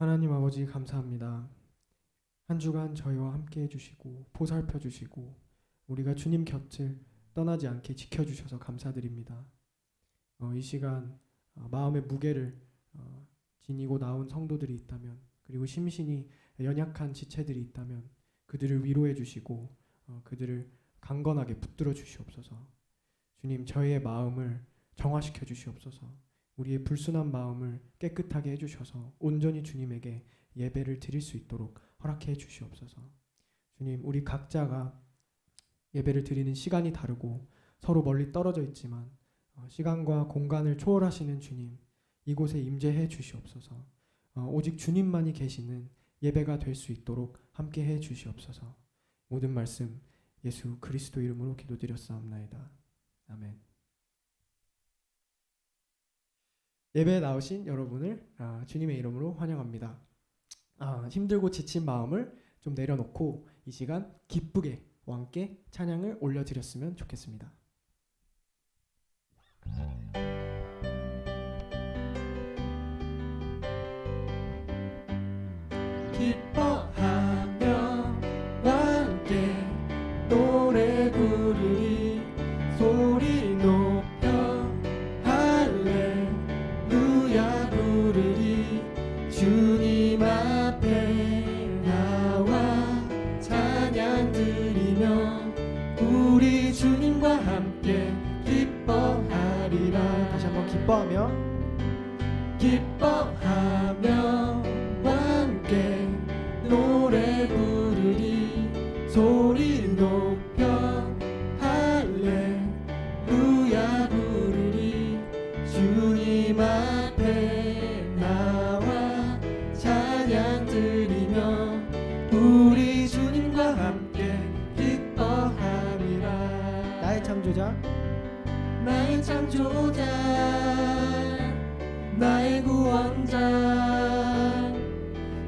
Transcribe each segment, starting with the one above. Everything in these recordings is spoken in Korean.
하나님 아버지 감사합니다. 한 주간 저희와 함께 해주시고 보살펴 주시고 우리가 주님 곁을 떠나지 않게 지켜주셔서 감사드립니다. 이 시간 마음의 무게를 지니고 나온 성도들이 있다면, 그리고 심신이 연약한 지체들이 있다면 그들을 위로해 주시고 그들을 강건하게 붙들어 주시옵소서. 주님, 저희의 마음을 정화시켜 주시옵소서. 우리의 불순한 마음을 깨끗하게 해주셔서 온전히 주님에게 예배를 드릴 수 있도록 허락해 주시옵소서. 주님, 우리 각자가 예배를 드리는 시간이 다르고 서로 멀리 떨어져 있지만 시간과 공간을 초월하시는 주님, 이곳에 임재해 주시옵소서. 오직 주님만이 계시는 예배가 될 수 있도록 함께 해 주시옵소서. 모든 말씀 예수 그리스도 이름으로 기도드렸사옵나이다. 아멘. 예배에 나오신 여러분을 주님의 이름으로 환영합니다. 힘들고 지친 마음을 좀 내려놓고 이 시간 기쁘게 왕께 찬양을 올려드렸으면 좋겠습니다. 기뻐하며 왕께 노래 부르리, 소리 높여 할렐루야 부르리. 주님 앞에 나와 찬양 드리며 우리 주님과 함께 기뻐하리라. 다시 한번 기뻐하며 함께 노래 부르리, 소리 높여 할렐루야 부르리. 주님 앞에 나와 찬양 드리며 우리 주님과 함께 기뻐하리라. 나의 창조자, 나의 창조자, 나의 구원자,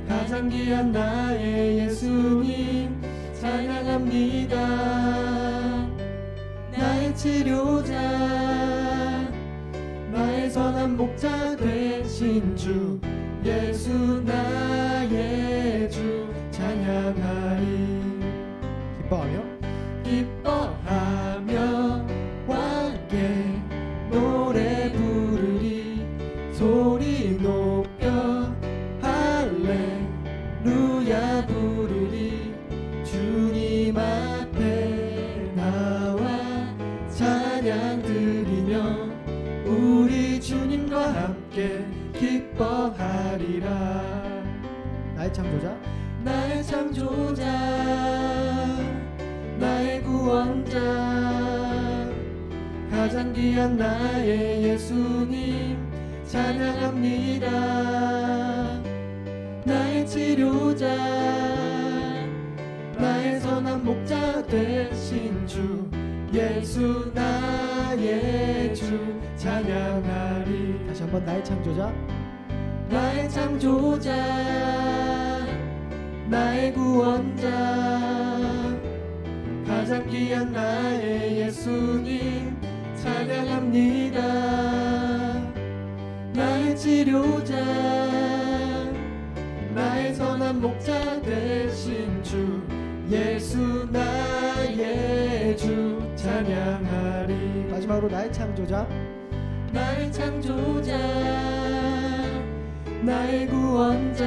가장 귀한 나의 예수님 찬양합니다. 나의 치료자, 나의 선한 목자 되신 주 예수 나의 주 찬양하리. 기뻐하며 왕께 노래 부르리, 소리 높여 할렐루야 부르리. 주님 앞에 나와 찬양 드리며 우리 주님과 함께 기뻐하리라. 나의 창조자, 나의 창조자, 나의 구원자, 가장 귀한 나의 예수님 찬양합니다. 나의 치료자, 나의 선한 목자 되신 주 예수 나의 주 찬양하리. 다시 한번 나의 창조자, 나의 창조자, 나의 구원자, 가장 귀한 나의 예수님 찬양합니다. 나의 치료자, 나의 선한 목자 되신 주 예수 나의 주 찬양하리. 마지막으로 나의 창조자, 나의 창조자, 나의 구원자,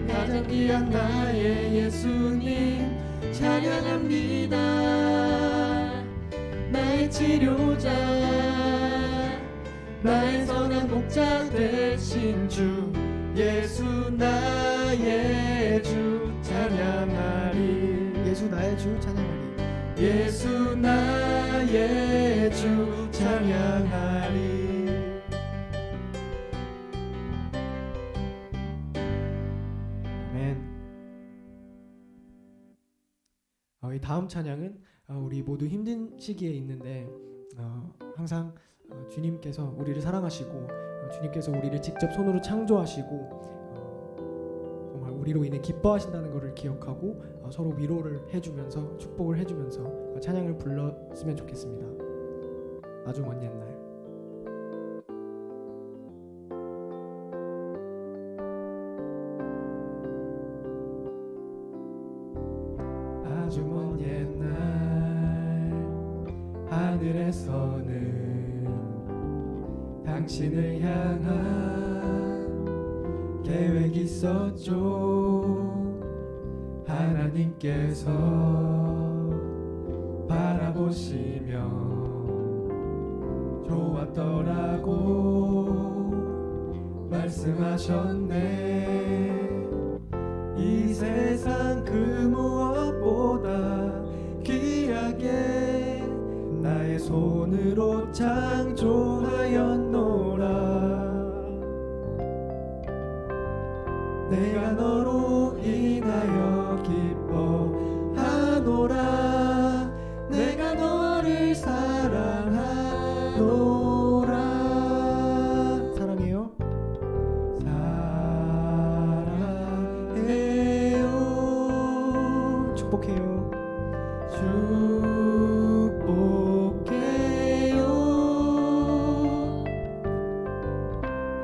가장 귀한 나의 예수님 찬양합니다. 나의 치료자, 나의 선한 목자 되신 주 예수 나의 주 찬양하리. 예수 나의 주 찬양하리. 예수 나의 주 찬양하리. 아멘. 이 다음 찬양은 우리 모두 힘든 시기에 있는데 항상 주님께서 우리를 사랑하시고 주님께서 우리를 직접 손으로 창조하시고 정말 우리로 인해 기뻐하신다는 것을 기억하고 서로 위로를 해주면서 축복을 해주면서 찬양을 불렀으면 좋겠습니다. 아주 먼 옛날. 하늘에서는 당신을 향한 계획이 있었죠. 하나님께서 바라보시며 좋았더라고 말씀하셨네. 이 세상 그 무엇보다 귀하게 나의 손으로 창조하였노라. 내가 너로 인하여 기뻐하노라. 내가 너를 사랑하노라. 사랑해요. 사랑해요. 축복해요. 축복해요.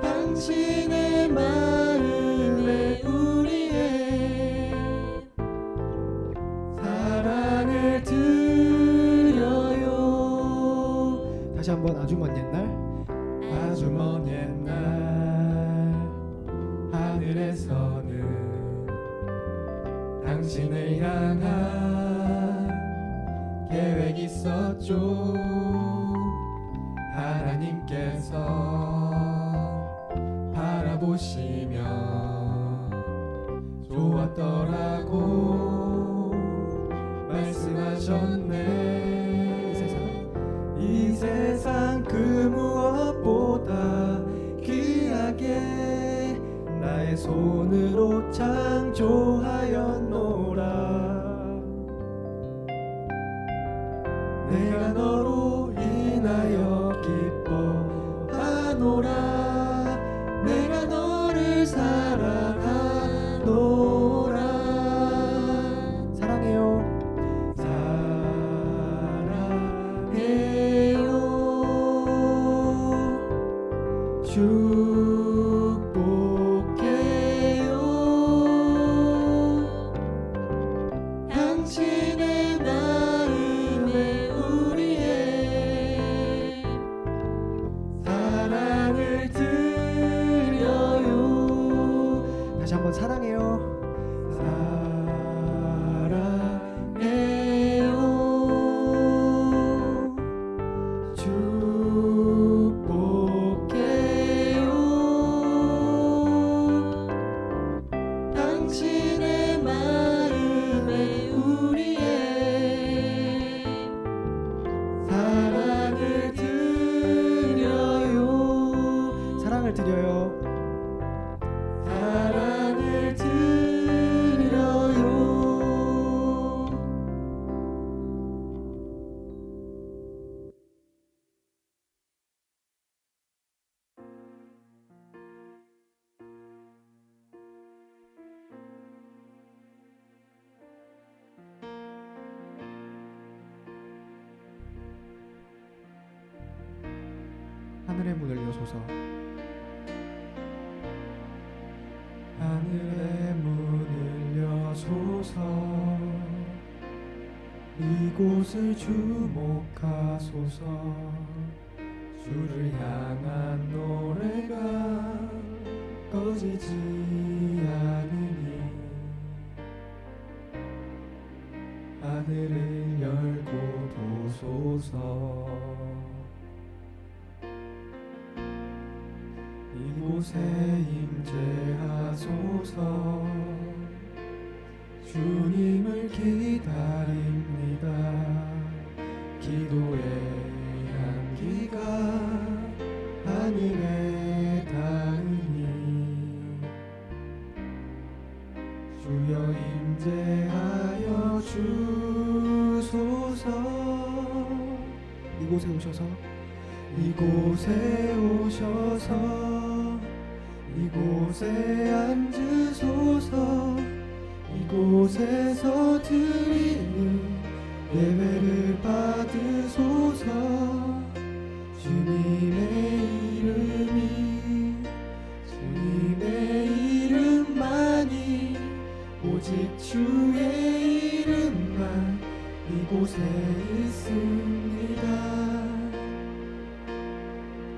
당신의 마음에 우리의 사랑을 드려요. 다시 한번. 아주 먼 옛날, 아주 먼 옛날 하늘에서는 당신을 향한 계획이 있었죠. 하나님께서 바라보시며 좋았더라고 말씀하셨네. 이 세상 그 무엇보다 귀하게 나의 손으로 창조하였노라. 내가 너로 인하여 기뻐하노라. 내가 너를 사랑하노라. 사랑해요. 사랑해요. 축복해요. 당신의 마음에 우리의 사랑을 드려요. 다시 한번. 사랑해요. 사랑해요. 축복해요. 당신의 마음에 우리의 사랑을 드려요. 사랑을 드려요. 사랑을 드려요. 하늘의 문을 여소서. 하늘의 문을 여소서. 이곳을 주목하소서. 주를 향한 노래가 꺼지지 않으니 하늘을 열고 보소서. 이곳에 임재하소서. 주님을 기다립니다. 기도의 향기가 하늘에 닿으니 주여 임재하여 주소서. 이곳에 오셔서. 이곳에 오셔서. 이곳에 앉으소서. 이곳에서 드리는 예배를 받으소서. 주님의 이름이 주님의 이름만이 오직 주의 이름만 이곳에 있습니다.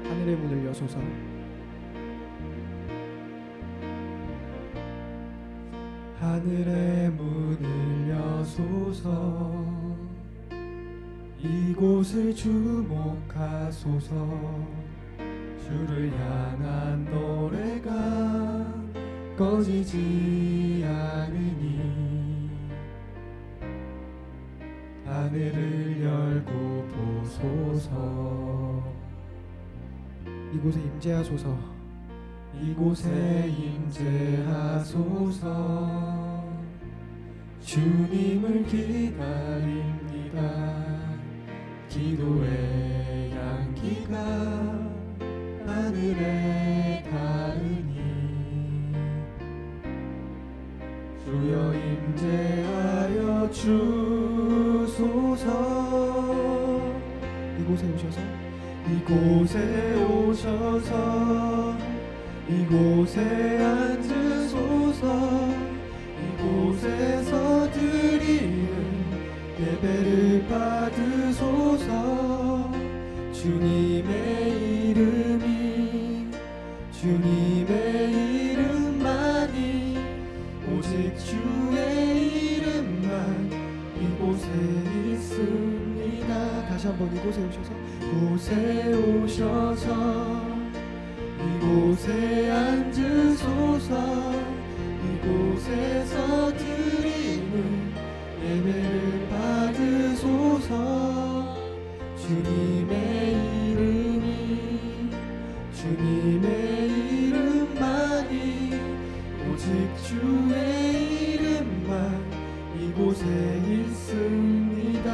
하늘의 문을 여소서. 하늘의 문을 여소서. 이곳을 주목하소서. 주를 향한 노래가 꺼지지 않으니 하늘을 열고 보소서. 이곳에 임재하소서. 이곳에 임재하소서. 주님을 기다립니다. 기도의 향기가 하늘에 닿으니 주여 임재하여 주소서. 이곳에 오셔서. 이곳에 오셔서. 이곳에 앉으소서. 이곳에서 드리는 예배를 받으소서. 주님의 이름이 주님의 이름만이 오직 주의 이름만 이곳에 있습니다. 다시 한번 이곳에 오셔서. 이곳에 오셔서. 이곳에 앉으소서. 이곳에서 드리는 예배를 받으소서. 주님의 이름이 주님의 이름만이 오직 주의 이름만 이곳에 있습니다.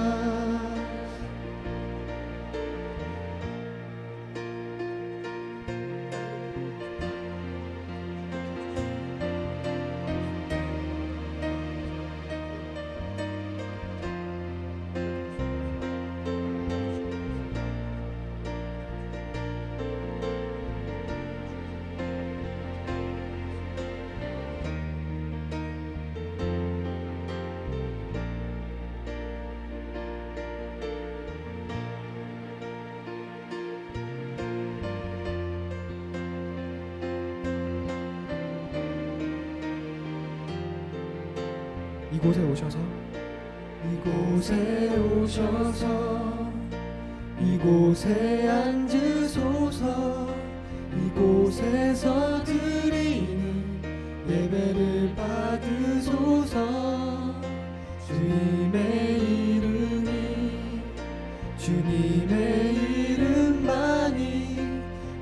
이곳에 오셔서. 이곳에 오셔서. 이곳에 앉으소서. 이곳에서 드리는 예배를 받으소서. 주님의 이름이 주님의 이름만이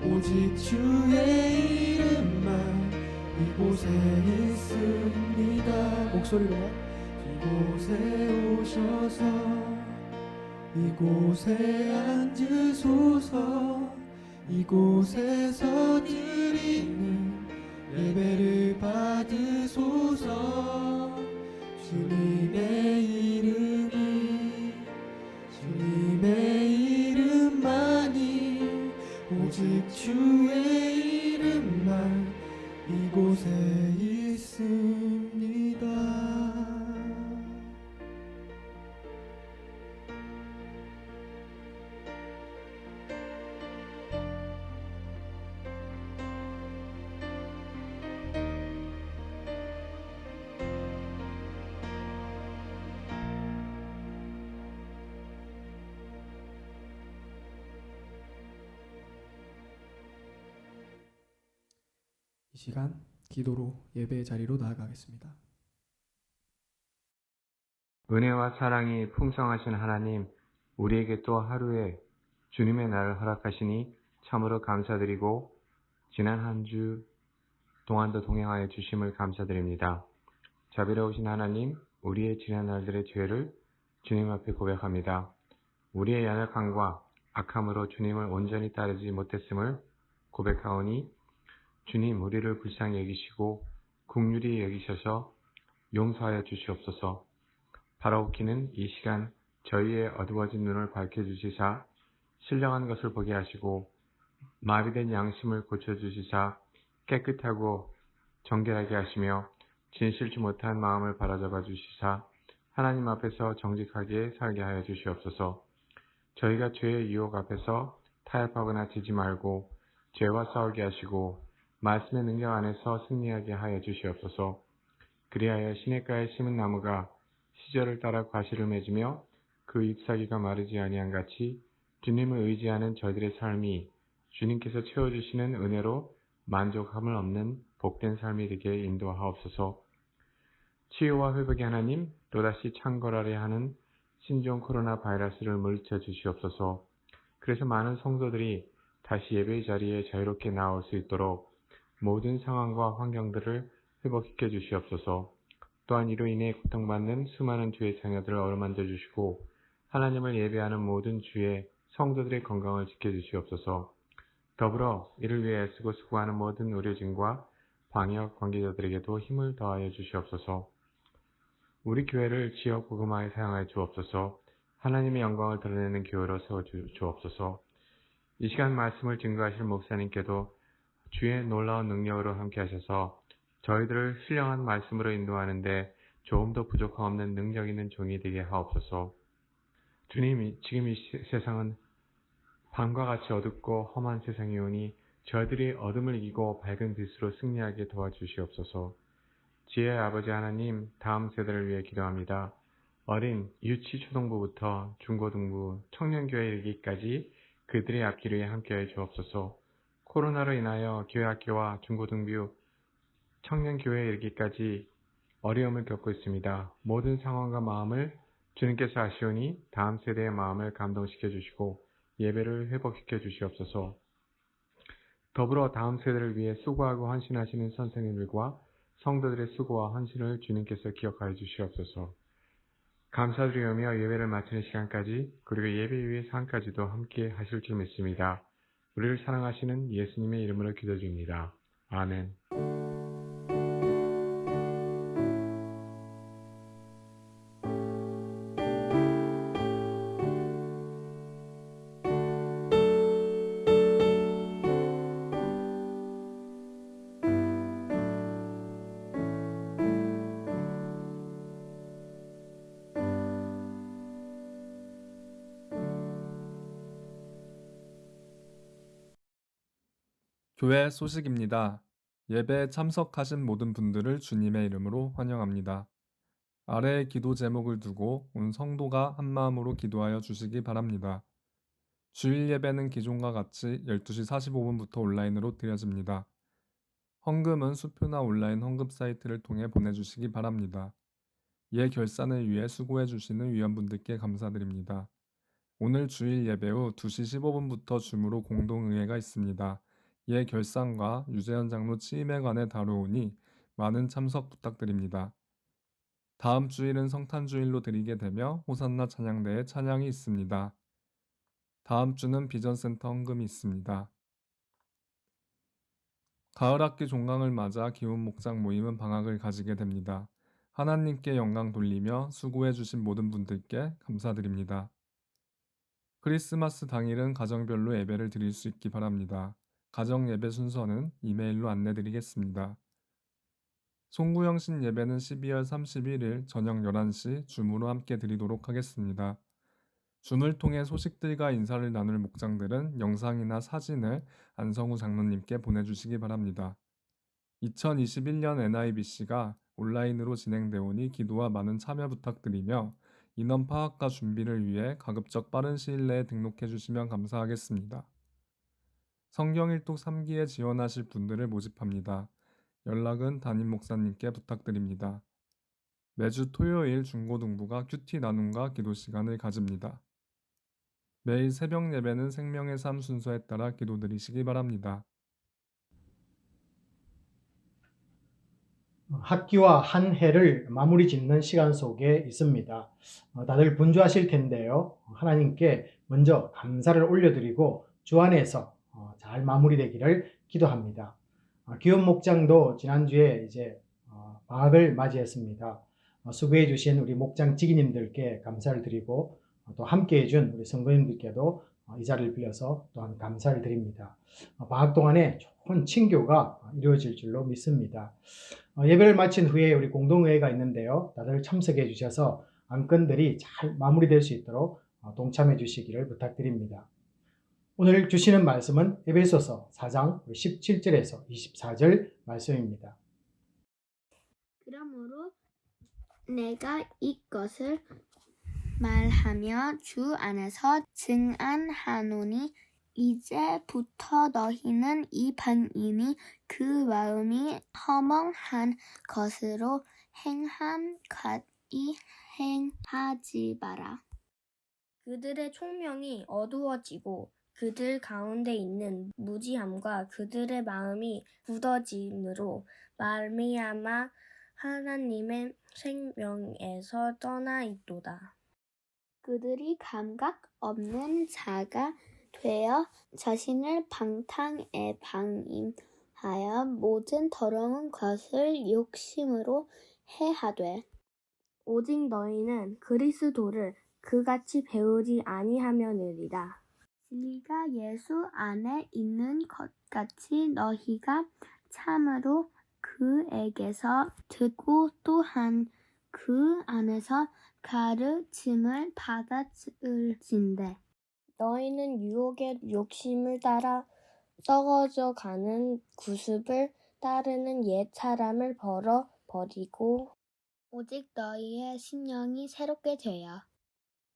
오직 주의 이름만 이곳에 있습니다. 목소리로. 이곳에 오셔서. 이곳에 앉으소서. 이곳에서 드리는 예배를 받으소서. 주님의 이름이 주님의 이름만이 오직 주의 이름만 이곳에 있습니다. 이 시간 기도로 예배의 자리로 나아가겠습니다. 은혜와 사랑이 풍성하신 하나님, 우리에게 또 하루에 주님의 날을 허락하시니 참으로 감사드리고 지난 한 주 동안도 동행하여 주심을 감사드립니다. 자비로우신 하나님, 우리의 지난 날들의 죄를 주님 앞에 고백합니다. 우리의 연약함과 악함으로 주님을 온전히 따르지 못했음을 고백하오니 주님, 우리를 불쌍히 여기시고 긍휼히 여기셔서 용서하여 주시옵소서. 바라옵기는 이 시간 저희의 어두워진 눈을 밝혀주시사 신령한 것을 보게 하시고 마비된 양심을 고쳐주시사 깨끗하고 정결하게 하시며 진실치 못한 마음을 바라잡아 주시사 하나님 앞에서 정직하게 살게 하여 주시옵소서. 저희가 죄의 유혹 앞에서 타협하거나 지지 말고 죄와 싸우게 하시고 말씀의 능력 안에서 승리하게 하여 주시옵소서. 그리하여 시냇가에 심은 나무가 시절을 따라 과실을 맺으며 그 잎사귀가 마르지 아니한 같이 주님을 의지하는 저희들의 삶이 주님께서 채워주시는 은혜로 만족함을 얻는 복된 삶이 되게 인도하옵소서. 치유와 회복의 하나님, 또다시 창궐하려 하는 신종 코로나 바이러스를 물리쳐 주시옵소서. 그래서 많은 성도들이 다시 예배의 자리에 자유롭게 나올 수 있도록 모든 상황과 환경들을 회복시켜 주시옵소서. 또한 이로 인해 고통받는 수많은 주의 자녀들을 어루만져 주시고 하나님을 예배하는 모든 주의 성도들의 건강을 지켜주시옵소서. 더불어 이를 위해 애쓰고 수고하는 모든 의료진과 방역 관계자들에게도 힘을 더하여 주시옵소서. 우리 교회를 지역 복음화에 사용하여 주옵소서. 하나님의 영광을 드러내는 교회로 세워 주옵소서. 이 시간 말씀을 증거하실 목사님께도 주의 놀라운 능력으로 함께 하셔서 저희들을 신령한 말씀으로 인도하는데 조금도 부족함 없는 능력 있는 종이 되게 하옵소서. 주님, 지금 이 세상은 밤과 같이 어둡고 험한 세상이 오니 저희들이 어둠을 이기고 밝은 빛으로 승리하게 도와주시옵소서. 지혜의 아버지 하나님, 다음 세대를 위해 기도합니다. 어린 유치 초등부부터 중고등부, 청년교회 이르기까지 그들의 앞길을 위해 함께하여 주옵소서. 코로나로 인하여 교회 학교와 중고등부, 청년교회에 이르기까지 어려움을 겪고 있습니다. 모든 상황과 마음을 주님께서 아시오니 다음 세대의 마음을 감동시켜 주시고 예배를 회복시켜 주시옵소서. 더불어 다음 세대를 위해 수고하고 헌신하시는 선생님들과 성도들의 수고와 헌신을 주님께서 기억하여 주시옵소서. 감사드리오며 예배를 마치는 시간까지 그리고 예배 이후의 삶까지도 함께 하실 줄 믿습니다. 우리를 사랑하시는 예수님의 이름으로 기도드립니다. 아멘. 교회 소식입니다. 예배에 참석하신 모든 분들을 주님의 이름으로 환영합니다. 아래의 기도 제목을 두고 온 성도가 한마음으로 기도하여 주시기 바랍니다. 주일 예배는 기존과 같이 12시 45분부터 온라인으로 드려집니다. 헌금은 수표나 온라인 헌금 사이트를 통해 보내주시기 바랍니다. 예 결산을 위해 수고해 주시는 위원분들께 감사드립니다. 오늘 주일 예배 후 2시 15분부터 줌으로 공동의회가 있습니다. 예 결산과 유재현 장로 취임에 관해 다루오니 많은 참석 부탁드립니다. 다음 주일은 성탄주일로 드리게 되며 호산나 찬양대에 찬양이 있습니다. 다음 주는 비전센터 헌금이 있습니다. 가을 학기 종강을 맞아 기훈 목장 모임은 방학을 가지게 됩니다. 하나님께 영광 돌리며 수고해 주신 모든 분들께 감사드립니다. 크리스마스 당일은 가정별로 예배를 드릴 수 있기 바랍니다. 가정 예배 순서는 이메일로 안내드리겠습니다. 송구영신 예배는 12월 31일 저녁 11시 줌으로 함께 드리도록 하겠습니다. 줌을 통해 소식들과 인사를 나눌 목장들은 영상이나 사진을 안성우 장로님께 보내주시기 바랍니다. 2021년 NIBC가 온라인으로 진행되오니 기도와 많은 참여 부탁드리며 인원 파악과 준비를 위해 가급적 빠른 시일 내에 등록해 주시면 감사하겠습니다. 성경일독 3기에 지원하실 분들을 모집합니다. 연락은 담임 목사님께 부탁드립니다. 매주 토요일 중고등부가 큐티 나눔과 기도 시간을 가집니다. 매일 새벽 예배는 생명의 삶 순서에 따라 기도드리시기 바랍니다. 학기와 한 해를 마무리 짓는 시간 속에 있습니다. 다들 분주하실 텐데요. 하나님께 먼저 감사를 올려드리고 주 안에서 잘 마무리되기를 기도합니다. 기훈 목장도 지난주에 이제 방학을 맞이했습니다. 수고해 주신 우리 목장 직위님들께 감사를 드리고 또 함께 해준 우리 성도님들께도 이 자리를 빌려서 또한 감사를 드립니다. 방학 동안에 좋은 친교가 이루어질 줄로 믿습니다. 예배를 마친 후에 우리 공동회의가 있는데요. 다들 참석해 주셔서 안건들이 잘 마무리될 수 있도록 동참해 주시기를 부탁드립니다. 오늘 주시는 말씀은 에베소서 4장 17절에서 24절 말씀입니다. 그러므로 내가 이것을 말하며 주 안에서 증언하노니 이제부터 너희는 이방인이 그 마음이 허망한 것으로 행함같이 행하지 마라. 그들의 총명이 어두워지고 그들 가운데 있는 무지함과 그들의 마음이 굳어짐으로 말미암아 하나님의 생명에서 떠나 있도다. 그들이 감각 없는 자가 되어 자신을 방탕에 방임하여 모든 더러운 것을 욕심으로 해하되 오직 너희는 그리스도를 그같이 배우지 아니하며느리라. 진리가 예수 안에 있는 것 같이 너희가 참으로 그에게서 듣고 또한 그 안에서 가르침을 받았을진대. 너희는 유혹의 욕심을 따라 썩어져 가는 구습을 따르는 옛 사람을 버리고 오직 너희의 심령이 새롭게 되어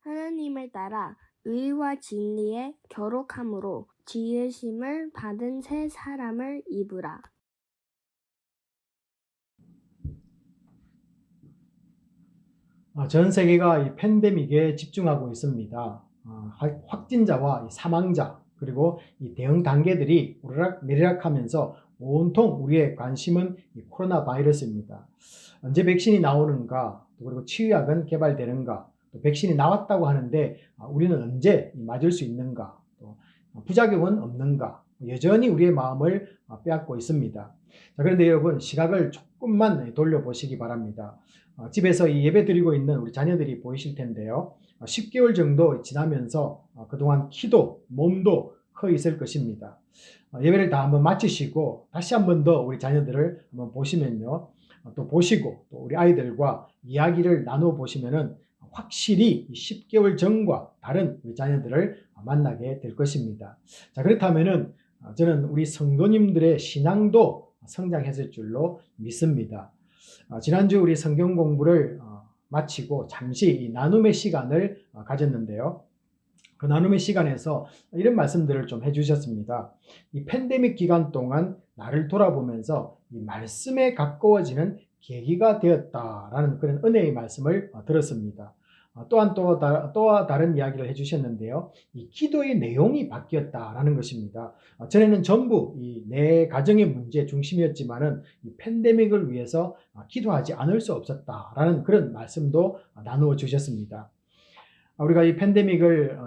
하나님을 따라 의와 진리에 거룩함으로 지으심을 받은 새 사람을 입으라. 전 세계가 이 팬데믹에 집중하고 있습니다. 확진자와 사망자 그리고 이 대응 단계들이 오르락 내리락 하면서 온통 우리의 관심은 이 코로나 바이러스입니다. 언제 백신이 나오는가, 그리고 치유약은 개발되는가, 또 백신이 나왔다고 하는데 우리는 언제 맞을 수 있는가, 또 부작용은 없는가, 여전히 우리의 마음을 빼앗고 있습니다. 자, 그런데 여러분 시각을 조금만 돌려보시기 바랍니다. 집에서 이 예배 드리고 있는 우리 자녀들이 보이실 텐데요. 10개월 정도 지나면서 그동안 키도 몸도 커 있을 것입니다. 예배를 다 한번 마치시고 다시 한 번 더 우리 자녀들을 한번 보시면요. 또 보시고 또 우리 아이들과 이야기를 나누어 보시면은 확실히 10개월 전과 다른 우리 자녀들을 만나게 될 것입니다. 자, 그렇다면은 저는 우리 성도님들의 신앙도 성장했을 줄로 믿습니다. 지난주 우리 성경 공부를 마치고 잠시 이 나눔의 시간을 가졌는데요. 그 나눔의 시간에서 이런 말씀들을 좀 해주셨습니다. 이 팬데믹 기간 동안 나를 돌아보면서 이 말씀에 가까워지는 계기가 되었다라는 그런 은혜의 말씀을 들었습니다. 또한 또 다른 이야기를 해주셨는데요. 이 기도의 내용이 바뀌었다라는 것입니다. 전에는 전부 이 내 가정의 문제 중심이었지만은 이 팬데믹을 위해서 기도하지 않을 수 없었다라는 그런 말씀도 나누어 주셨습니다. 우리가 이 팬데믹을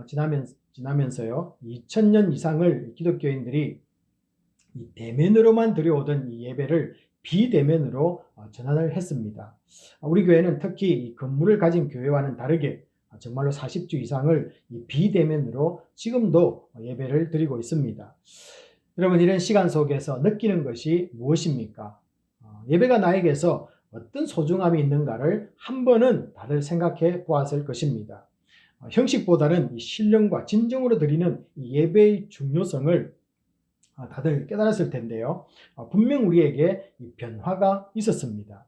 지나면서요, 2000년 이상을 기독교인들이 이 대면으로만 드려오던 이 예배를 비대면으로 전환을 했습니다. 우리 교회는 특히 이 건물을 가진 교회와는 다르게 정말로 40주 이상을 이 비대면으로 지금도 예배를 드리고 있습니다. 여러분, 이런 시간 속에서 느끼는 것이 무엇입니까? 예배가 나에게서 어떤 소중함이 있는가를 한 번은 다들 생각해 보았을 것입니다. 형식보다는 이 신령과 진정으로 드리는 이 예배의 중요성을 다들 깨달았을 텐데요. 분명 우리에게 이 변화가 있었습니다.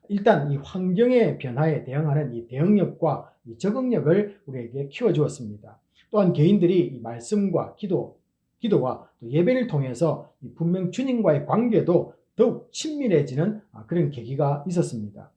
일단 이 환경의 변화에 대응하는 이 대응력과 이 적응력을 우리에게 키워주었습니다. 또한 개인들이 이 말씀과 기도와 또 예배를 통해서 이 분명 주님과의 관계도 더욱 친밀해지는 그런 계기가 있었습니다.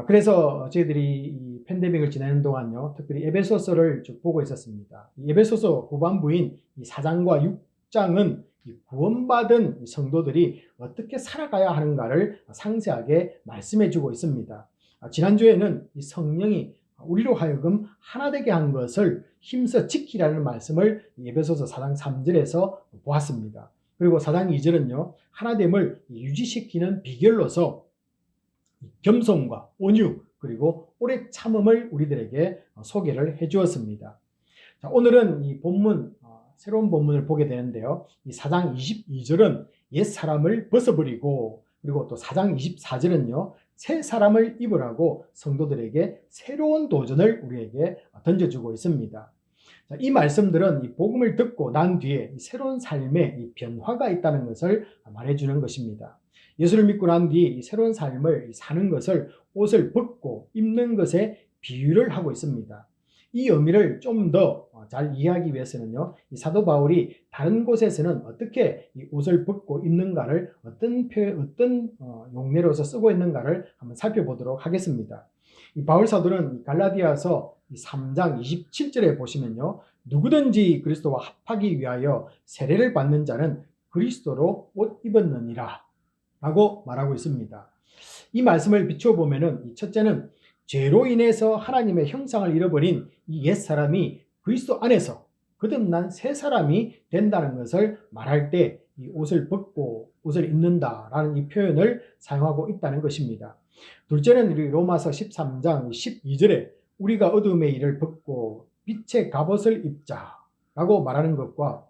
그래서 저희들이 이 팬데믹을 지내는 동안요, 특별히 에베소서를 쭉 보고 있었습니다. 에베소서 후반부인 이 4장과 6장은 이 구원받은 성도들이 어떻게 살아가야 하는가를 상세하게 말씀해주고 있습니다. 지난주에는 이 성령이 우리로 하여금 하나 되게 한 것을 힘써 지키라는 말씀을 에베소서 4장 3절에서 보았습니다. 그리고 4장 2절은요, 하나됨을 유지시키는 비결로서 겸손과 온유 그리고 오래 참음을 우리들에게 소개를 해주었습니다. 자, 오늘은 이 본문, 새로운 본문을 보게 되는데요. 이 4장 22절은 옛 사람을 벗어버리고, 그리고 또 4장 24절은요, 새 사람을 입으라고 성도들에게 새로운 도전을 우리에게 던져주고 있습니다. 자, 이 말씀들은 이 복음을 듣고 난 뒤에 이 새로운 삶에 이 변화가 있다는 것을 말해주는 것입니다. 예수를 믿고 난 뒤에 이 새로운 삶을 사는 것을 옷을 벗고 입는 것에 비유를 하고 있습니다. 이 의미를 좀 더 잘 이해하기 위해서는요, 이 사도 바울이 다른 곳에서는 어떻게 이 옷을 벗고 입는가를 어떤 용례로서 쓰고 있는가를 한번 살펴보도록 하겠습니다. 이 바울 사도는 갈라디아서 3장 27절에 보시면요, 누구든지 그리스도와 합하기 위하여 세례를 받는 자는 그리스도로 옷 입었느니라 라고 말하고 있습니다. 이 말씀을 비추어 보면은 첫째는 죄로 인해서 하나님의 형상을 잃어버린 이 옛사람이 그리스도 안에서 거듭난 새 사람이 된다는 것을 말할 때 이 옷을 벗고 옷을 입는다라는 이 표현을 사용하고 있다는 것입니다. 둘째는 로마서 13장 12절에 우리가 어둠의 일을 벗고 빛의 갑옷을 입자라고 말하는 것과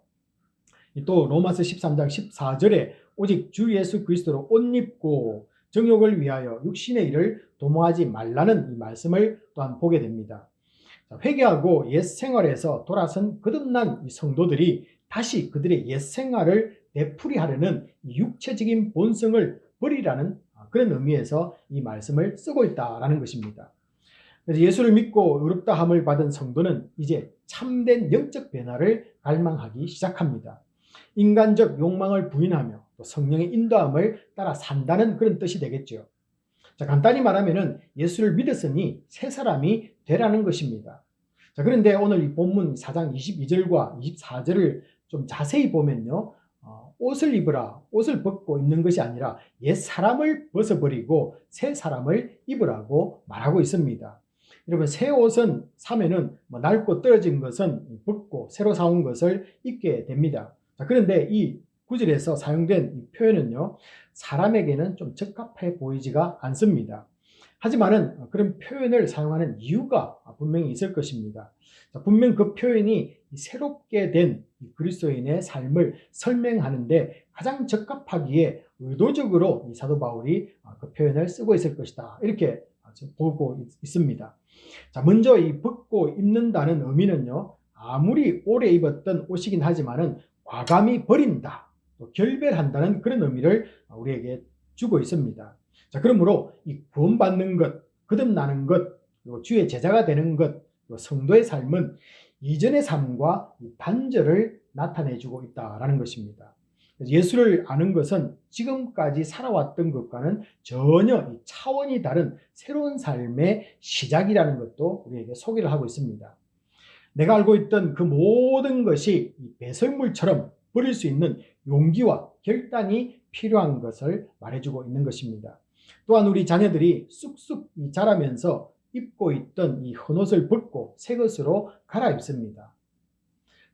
또 로마서 13장 14절에 오직 주 예수 그리스도로 옷 입고 정욕을 위하여 육신의 일을 도모하지 말라는 이 말씀을 또한 보게 됩니다. 회개하고 옛 생활에서 돌아선 거듭난 이 성도들이 다시 그들의 옛 생활을 되풀이하려는 육체적인 본성을 버리라는 그런 의미에서 이 말씀을 쓰고 있다라는 것입니다. 그래서 예수를 믿고 의롭다함을 받은 성도는 이제 참된 영적 변화를 갈망하기 시작합니다. 인간적 욕망을 부인하며 또 성령의 인도함을 따라 산다는 그런 뜻이 되겠죠. 자, 간단히 말하면은 예수를 믿었으니 새 사람이 되라는 것입니다. 자, 그런데 오늘 이 본문 4장 22절과 24절을 좀 자세히 보면요, 옷을 입으라, 옷을 벗고 입는 것이 아니라 옛 사람을 벗어버리고 새 사람을 입으라고 말하고 있습니다. 여러분, 새 옷은 사면은 낡고 떨어진 것은 벗고 새로 사온 것을 입게 됩니다. 자, 그런데 이 구절에서 사용된 이 표현은요, 사람에게는 좀 적합해 보이지가 않습니다. 하지만은 그런 표현을 사용하는 이유가 분명히 있을 것입니다. 자, 분명 그 표현이 새롭게 된 그리스도인의 삶을 설명하는데 가장 적합하기에 의도적으로 이 사도 바울이 그 표현을 쓰고 있을 것이다, 이렇게 보고 있습니다. 자, 먼저 이 벗고 입는다는 의미는요, 아무리 오래 입었던 옷이긴 하지만은 과감히 버린다, 또 결별한다는 그런 의미를 우리에게 주고 있습니다. 자, 그러므로 이 구원받는 것, 거듭나는 것, 그리고 주의 제자가 되는 것, 그리고 성도의 삶은 이전의 삶과 단절을 나타내주고 있다라는 것입니다. 예수를 아는 것은 지금까지 살아왔던 것과는 전혀 차원이 다른 새로운 삶의 시작이라는 것도 우리에게 소개를 하고 있습니다. 내가 알고 있던 그 모든 것이 배설물처럼 버릴 수 있는 용기와 결단이 필요한 것을 말해주고 있는 것입니다. 또한 우리 자녀들이 쑥쑥 자라면서 입고 있던 이 헌옷을 벗고 새 것으로 갈아입습니다.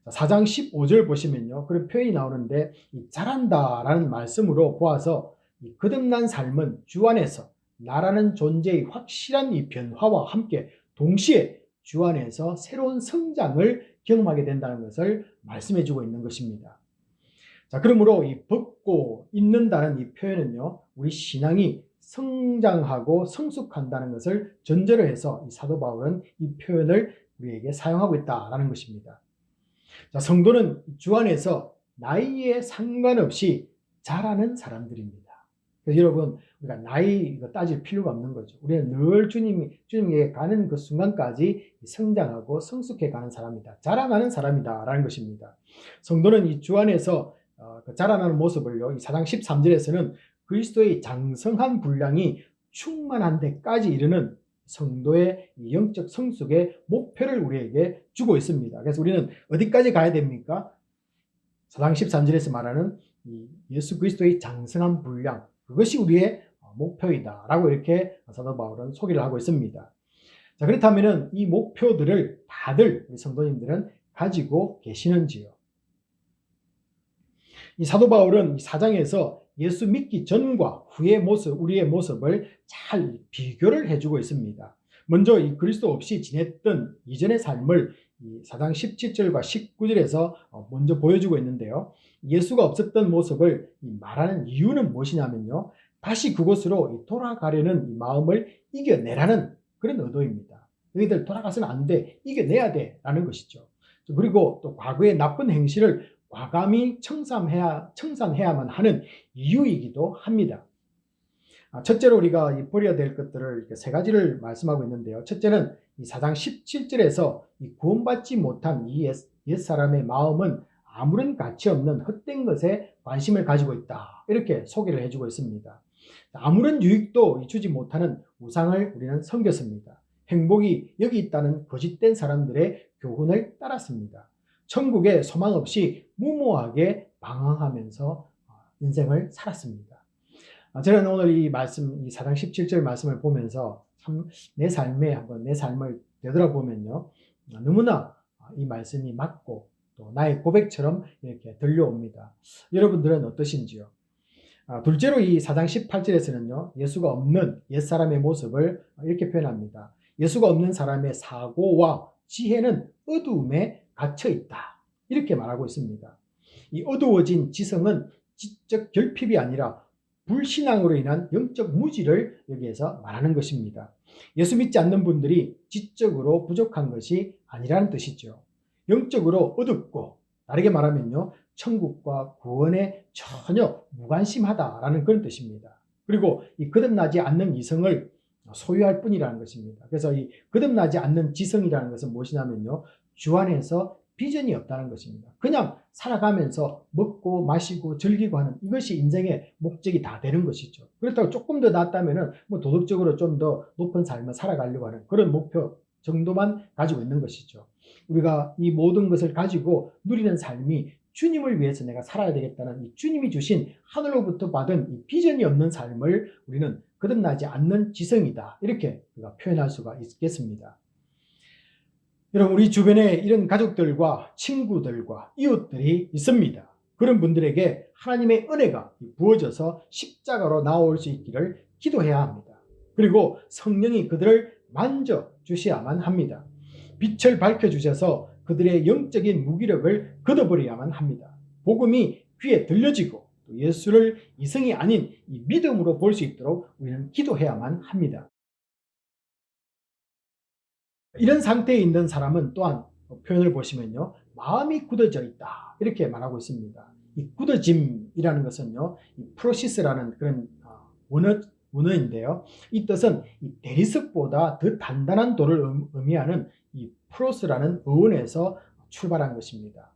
4장 15절 보시면요, 그런 표현이 나오는데 자란다라는 말씀으로 보아서 이 거듭난 삶은 주 안에서 나라는 존재의 확실한 이 변화와 함께 동시에 주 안에서 새로운 성장을 경험하게 된다는 것을 말씀해주고 있는 것입니다. 자, 그러므로 이 벗고 입는다는 이 표현은요, 우리 신앙이 성장하고 성숙한다는 것을 전제로 해서 이 사도 바울은 이 표현을 우리에게 사용하고 있다라는 것입니다. 자, 성도는 주 안에서 나이에 상관없이 자라는 사람들입니다. 그래서 여러분, 우리가 나이 따질 필요가 없는 거죠. 우리는 늘 주님에게 가는 그 순간까지 성장하고 성숙해 가는 사람이다, 자라나는 사람이다라는 것입니다. 성도는 이 주 안에서 자라나는 모습을요, 이 4장 13절에서는 그리스도의 장성한 분량이 충만한 데까지 이르는 성도의 영적 성숙의 목표를 우리에게 주고 있습니다. 그래서 우리는 어디까지 가야 됩니까? 4장 13절에서 말하는 이 예수 그리스도의 장성한 분량, 그것이 우리의 목표이다 라고 이렇게 사도 바울은 소개를 하고 있습니다. 자, 그렇다면 이 목표들을 다들 우리 성도님들은 가지고 계시는지요? 이 사도 바울은 이 4장에서 예수 믿기 전과 후의 모습, 우리의 모습을 잘 비교를 해주고 있습니다. 먼저 이 그리스도 없이 지냈던 이전의 삶을 이 4장 17절과 19절에서 먼저 보여주고 있는데요. 예수가 없었던 모습을 말하는 이유는 무엇이냐면요, 다시 그곳으로 돌아가려는 이 마음을 이겨내라는 그런 의도입니다. 너희들 돌아가서는 안 돼. 이겨내야 돼. 라는 것이죠. 그리고 또 과거의 나쁜 행실을 과감히 청산해야만 하는 이유이기도 합니다. 첫째로 우리가 버려야 될 것들을 이렇게 세 가지를 말씀하고 있는데요. 첫째는 이 4장 17절에서 이 구원받지 못한 이 옛사람의 마음은 아무런 가치 없는 헛된 것에 관심을 가지고 있다. 이렇게 소개를 해주고 있습니다. 아무런 유익도 주지 못하는 우상을 우리는 섬겼습니다. 행복이 여기 있다는 거짓된 사람들의 교훈을 따랐습니다. 천국에 소망 없이 무모하게 방황하면서 인생을 살았습니다. 저는 오늘 이 말씀, 이 4장 17절 말씀을 보면서 참 내 삶을 되돌아보면요. 너무나 이 말씀이 맞고 또 나의 고백처럼 이렇게 들려옵니다. 여러분들은 어떠신지요? 둘째로 이 4장 18절에서는요. 예수가 없는 옛사람의 모습을 이렇게 표현합니다. 예수가 없는 사람의 사고와 지혜는 어두움에 갇혀 있다. 이렇게 말하고 있습니다. 이 어두워진 지성은 지적 결핍이 아니라 불신앙으로 인한 영적 무지를 여기에서 말하는 것입니다. 예수 믿지 않는 분들이 지적으로 부족한 것이 아니라는 뜻이죠. 영적으로 어둡고 다르게 말하면요. 천국과 구원에 전혀 무관심하다라는 그런 뜻입니다. 그리고 이 거듭나지 않는 이성을 소유할 뿐이라는 것입니다. 그래서 이 거듭나지 않는 지성이라는 것은 무엇이냐면요. 주 안에서 비전이 없다는 것입니다. 그냥 살아가면서 먹고 마시고 즐기고 하는 이것이 인생의 목적이 다 되는 것이죠. 그렇다고 조금 더 낫다면은 도덕적으로 좀 더 높은 삶을 살아가려고 하는 그런 목표 정도만 가지고 있는 것이죠. 우리가 이 모든 것을 가지고 누리는 삶이 주님을 위해서 내가 살아야 되겠다는 이 주님이 주신 하늘로부터 받은 이 비전이 없는 삶을 우리는 거듭나지 않는 지성이다. 이렇게 우리가 표현할 수가 있겠습니다. 여러분, 우리 주변에 이런 가족들과 친구들과 이웃들이 있습니다. 그런 분들에게 하나님의 은혜가 부어져서 십자가로 나올 수 있기를 기도해야 합니다. 그리고 성령이 그들을 만져주셔야만 합니다. 빛을 밝혀주셔서 그들의 영적인 무기력을 걷어버려야만 합니다. 복음이 귀에 들려지고 예수를 이성이 아닌 이 믿음으로 볼 수 있도록 우리는 기도해야만 합니다. 이런 상태에 있는 사람은 또한 표현을 보시면요. 마음이 굳어져 있다. 이렇게 말하고 있습니다. 이 굳어짐이라는 것은요. 이 프로시스라는 그런 원어인데요. 이 뜻은 이 대리석보다 더 단단한 돌을 의미하는 이 프로스라는 어원에서 출발한 것입니다.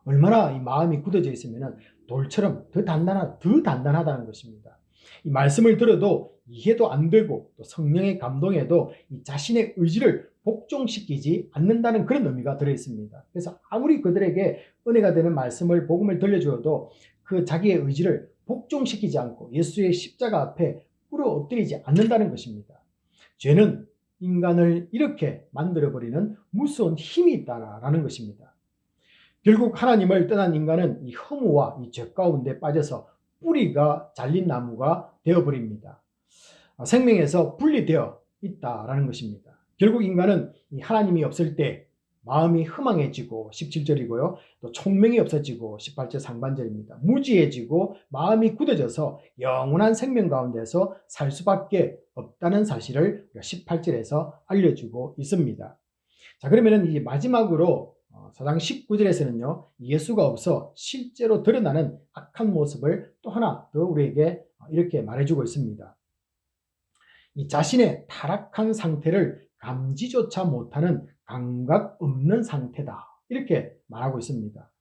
얼마나 이 마음이 굳어져 있으면 돌처럼 더 단단하다는 것입니다. 이 말씀을 들어도 이해도 안 되고 또 성령의 감동에도 이 자신의 의지를 복종시키지 않는다는 그런 의미가 들어있습니다. 그래서 아무리 그들에게 은혜가 되는 말씀을 복음을 들려주어도 그 자기의 의지를 복종시키지 않고 예수의 십자가 앞에 꿇어 엎드리지 않는다는 것입니다. 죄는 인간을 이렇게 만들어버리는 무서운 힘이 있다라는 것입니다. 결국 하나님을 떠난 인간은 이 허무와 이 죄 가운데 빠져서 뿌리가 잘린 나무가 되어버립니다. 생명에서 분리되어 있다라는 것입니다. 결국 인간은 하나님이 없을 때 마음이 허망해지고 17절이고요. 또 총명이 없어지고 18절 상반절입니다. 무지해지고 마음이 굳어져서 영원한 생명 가운데서 살 수밖에 없다는 사실을 18절에서 알려주고 있습니다. 자, 그러면은 이 마지막으로 4장 19절에서는요. 예수가 없어 실제로 드러나는 악한 모습을 또 하나 더 우리에게 이렇게 말해주고 있습니다. 이 자신의 타락한 상태를 감지조차 못하는 감각 없는 상태다. 이렇게 말하고 있습니다.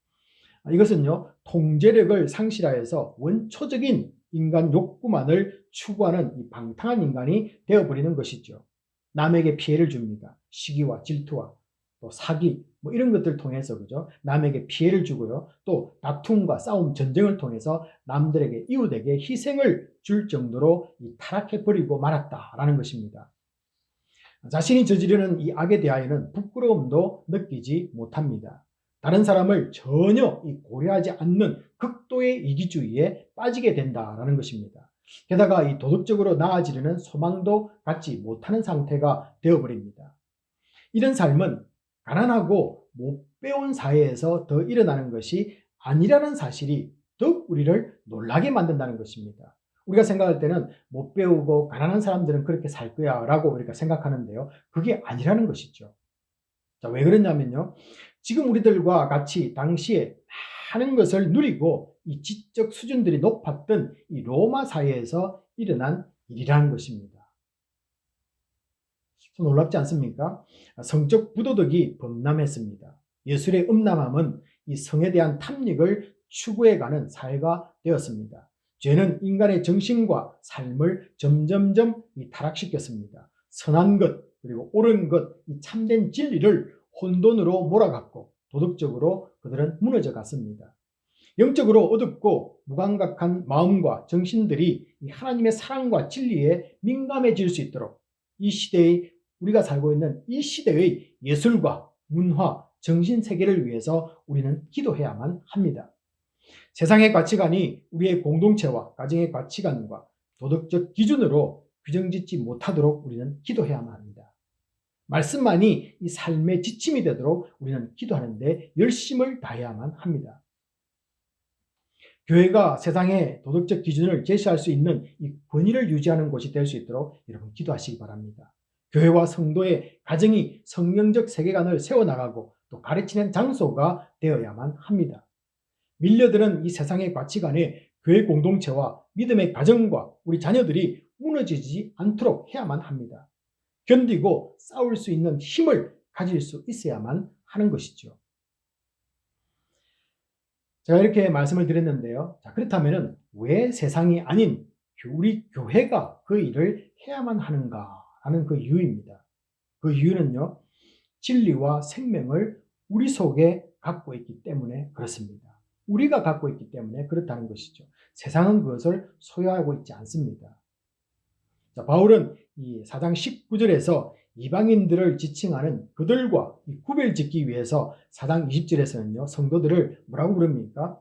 이것은요, 통제력을 상실하여서 원초적인 인간 욕구만을 추구하는 이 방탕한 인간이 되어버리는 것이죠. 남에게 피해를 줍니다. 시기와 질투와 또 사기, 이런 것들을 통해서, 그죠? 남에게 피해를 주고요. 또 다툼과 싸움, 전쟁을 통해서 남들에게, 이웃에게 희생을 줄 정도로 타락해버리고 말았다라는 것입니다. 자신이 저지르는 이 악에 대하여는 부끄러움도 느끼지 못합니다. 다른 사람을 전혀 고려하지 않는 극도의 이기주의에 빠지게 된다라는 것입니다. 게다가 이 도덕적으로 나아지려는 소망도 갖지 못하는 상태가 되어버립니다. 이런 삶은 가난하고 못 배운 사회에서 더 일어나는 것이 아니라는 사실이 더욱 우리를 놀라게 만든다는 것입니다. 우리가 생각할 때는 못 배우고 가난한 사람들은 그렇게 살 거야 라고 우리가 생각하는데요. 그게 아니라는 것이죠. 자, 왜 그러냐면요. 지금 우리들과 같이 당시에 많은 것을 누리고 이 지적 수준들이 높았던 이 로마 사회에서 일어난 일이라는 것입니다. 놀랍지 않습니까? 성적 부도덕이 범람했습니다. 예술의 음란함은 이 성에 대한 탐닉을 추구해가는 사회가 되었습니다. 죄는 인간의 정신과 삶을 점점점 타락시켰습니다. 선한 것, 그리고 옳은 것, 이 참된 진리를 혼돈으로 몰아갔고 도덕적으로 그들은 무너져 갔습니다. 영적으로 어둡고 무감각한 마음과 정신들이 이 하나님의 사랑과 진리에 민감해질 수 있도록 이 시대의 우리가 살고 있는 이 시대의 예술과 문화, 정신세계를 위해서 우리는 기도해야만 합니다. 세상의 가치관이 우리의 공동체와 가정의 가치관과 도덕적 기준으로 규정짓지 못하도록 우리는 기도해야만 합니다. 말씀만이 이 삶의 지침이 되도록 우리는 기도하는데 열심을 다해야만 합니다. 교회가 세상의 도덕적 기준을 제시할 수 있는 이 권위를 유지하는 곳이 될 수 있도록 여러분 기도하시기 바랍니다. 교회와 성도의 가정이 성경적 세계관을 세워나가고 또 가르치는 장소가 되어야만 합니다. 밀려드는 이 세상의 가치관에 교회 공동체와 믿음의 가정과 우리 자녀들이 무너지지 않도록 해야만 합니다. 견디고 싸울 수 있는 힘을 가질 수 있어야만 하는 것이죠. 제가 이렇게 말씀을 드렸는데요. 자, 그렇다면 왜 세상이 아닌 우리 교회가 그 일을 해야만 하는가 하는 그 이유입니다. 그 이유는요. 진리와 생명을 우리 속에 갖고 있기 때문에 그렇습니다. 우리가 갖고 있기 때문에 그렇다는 것이죠. 세상은 그것을 소유하고 있지 않습니다. 자, 바울은 이 4장 19절에서 이방인들을 지칭하는 그들과 구별짓기 위해서 4장 20절에서는요, 성도들을 뭐라고 부릅니까?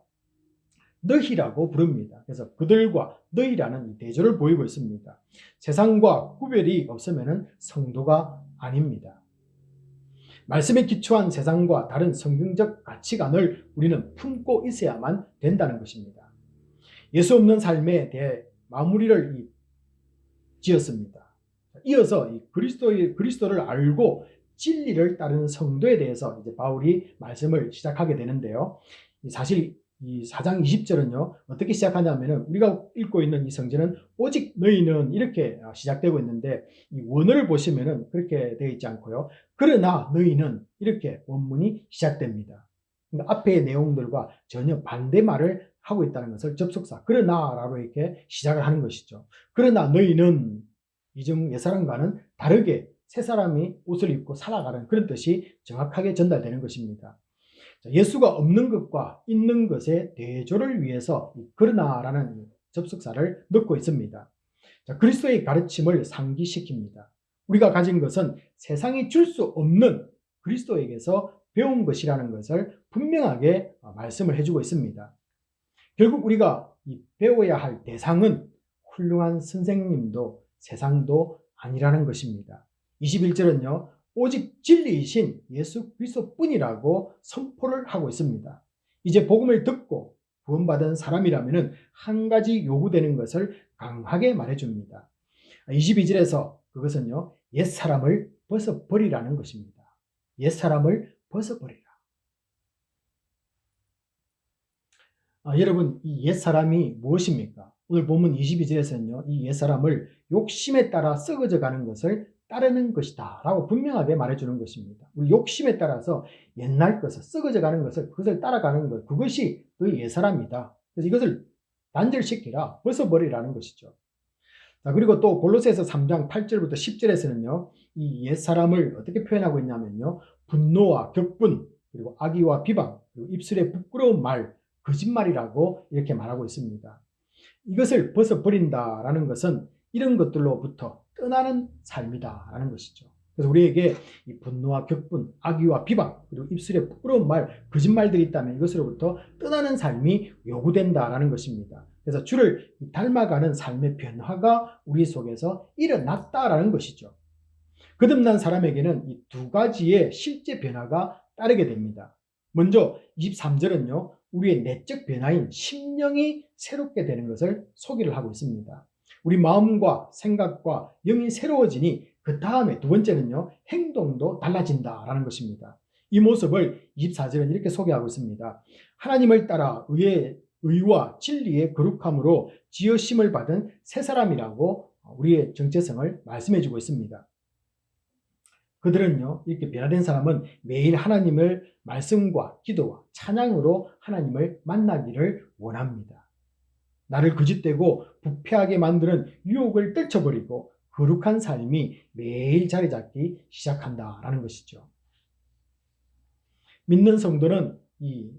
너희라고 부릅니다. 그래서 그들과 너희라는 대조를 보이고 있습니다. 세상과 구별이 없으면 성도가 아닙니다. 말씀에 기초한 세상과 다른 성경적 가치관을 우리는 품고 있어야만 된다는 것입니다. 예수 없는 삶에 대해 마무리를 지었습니다. 이어서 이 그리스도를 알고 진리를 따르는 성도에 대해서 이제 바울이 말씀을 시작하게 되는데요. 사실 이 4장 20절은요, 어떻게 시작하냐면은 우리가 읽고 있는 이 성전은 오직 너희는 이렇게 시작되고 있는데 이 원어를 보시면은 그렇게 되어 있지 않고요. 그러나 너희는 이렇게 원문이 시작됩니다. 그러니까 앞의 내용들과 전혀 반대말을 하고 있다는 것을 접속사 그러나라고 이렇게 시작을 하는 것이죠. 그러나 너희는 이중 옛사람과는 다르게 새 사람이 옷을 입고 살아가는 그런 뜻이 정확하게 전달되는 것입니다. 예수가 없는 것과 있는 것의 대조를 위해서 그러나라는 접속사를 넣고 있습니다. 그리스도의 가르침을 상기시킵니다. 우리가 가진 것은 세상이 줄 수 없는 그리스도에게서 배운 것이라는 것을 분명하게 말씀을 해주고 있습니다. 결국 우리가 배워야 할 대상은 훌륭한 선생님도 세상도 아니라는 것입니다. 21절은요. 오직 진리이신 예수 그리스도뿐이라고 선포를 하고 있습니다. 이제 복음을 듣고 구원받은 사람이라면 한 가지 요구되는 것을 강하게 말해줍니다. 22절에서 그것은요. 옛사람을 벗어버리라는 것입니다. 옛사람을 벗어버리라. 여러분, 이 옛사람이 무엇입니까? 오늘 본문 22절에서는요. 이 옛사람을 욕심에 따라 썩어져 가는 것을 따르는 것이다 라고 분명하게 말해주는 것입니다. 우리 욕심에 따라서 옛날 것을 썩어져 가는 것을 그것을 따라가는 것, 그것이 그 옛사람이다. 그래서 이것을 단절시키라, 벗어버리라는 것이죠. 자, 그리고 또 골로새서 3장 8절부터 10절에서는요. 이 옛사람을 어떻게 표현하고 있냐면요. 분노와 격분, 그리고 악의와 비방, 그리고 입술의 부끄러운 말, 거짓말이라고 이렇게 말하고 있습니다. 이것을 벗어버린다라는 것은 이런 것들로부터 떠나는 삶이다라는 것이죠. 그래서 우리에게 이 분노와 격분, 악의와 비방, 그리고 입술에 부끄러운 말, 거짓말들이 있다면 이것으로부터 떠나는 삶이 요구된다라는 것입니다. 그래서 주를 닮아가는 삶의 변화가 우리 속에서 일어났다라는 것이죠. 거듭난 사람에게는 이 두 가지의 실제 변화가 따르게 됩니다. 먼저 23절은요. 우리의 내적 변화인 심령이 새롭게 되는 것을 소개를 하고 있습니다. 우리 마음과 생각과 영이 새로워지니 그 다음에 두 번째는요, 행동도 달라진다라는 것입니다. 이 모습을 24절은 이렇게 소개하고 있습니다. 하나님을 따라 의와 진리의 거룩함으로 지으심을 받은 새 사람이라고 우리의 정체성을 말씀해 주고 있습니다. 그들은요, 이렇게 변화된 사람은 매일 하나님을 말씀과 기도와 찬양으로 하나님을 만나기를 원합니다. 나를 거짓되고 부패하게 만드는 유혹을 떨쳐버리고 거룩한 삶이 매일 자리 잡기 시작한다라는 것이죠. 믿는 성도는 이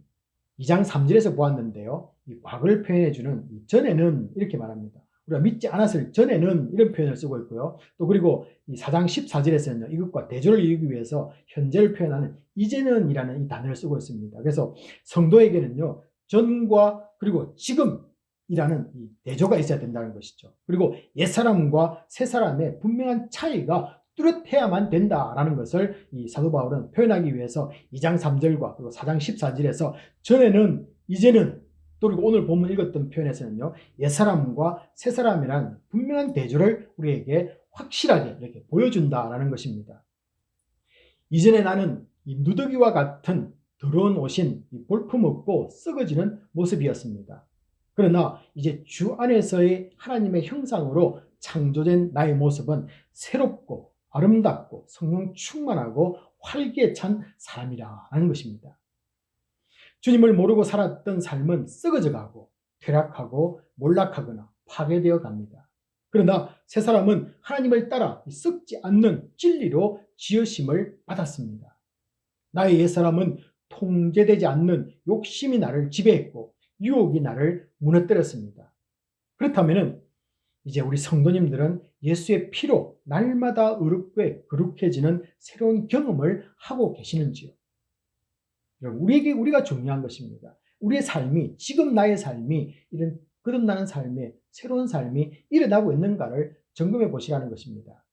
2장 3절에서 보았는데요. 이 과거를 표현해주는 전에는 이렇게 말합니다. 우리가 믿지 않았을 전에는 이런 표현을 쓰고 있고요. 또 그리고 이 4장 14절에서는요. 이것과 대조를 이루기 위해서 현재를 표현하는 이제는 이라는 이 단어를 쓰고 있습니다. 그래서 성도에게는요. 전과 그리고 지금이라는 이 대조가 있어야 된다는 것이죠. 그리고 옛사람과 새사람의 분명한 차이가 뚜렷해야만 된다라는 것을 이 사도 바울은 표현하기 위해서 2장 3절과 그리고 4장 14절에서 전에는 이제는 또 그리고 오늘 본문 읽었던 표현에서는요. 옛사람과 새사람이란 분명한 대조를 우리에게 확실하게 이렇게 보여준다라는 것입니다. 이전에 나는 이 누더기와 같은 더러운 옷인 볼품없고 썩어지는 모습이었습니다. 그러나 이제 주 안에서의 하나님의 형상으로 창조된 나의 모습은 새롭고 아름답고 성령 충만하고 활기에 찬 사람이라는 것입니다. 주님을 모르고 살았던 삶은 썩어져 가고 퇴락하고 몰락하거나 파괴되어 갑니다. 그러나 새 사람은 하나님을 따라 썩지 않는 진리로 지으심을 받았습니다. 나의 옛사람은 통제되지 않는 욕심이 나를 지배했고 유혹이 나를 무너뜨렸습니다. 그렇다면 이제 우리 성도님들은 예수의 피로 날마다 의롭게 거룩해지는 새로운 경험을 하고 계시는지요? 우리에게 우리가 중요한 것입니다. 우리의 삶이 지금 나의 삶이 이런 거듭나는 삶에 새로운 삶이 일어나고 있는가를 점검해 보시라는 것입니다.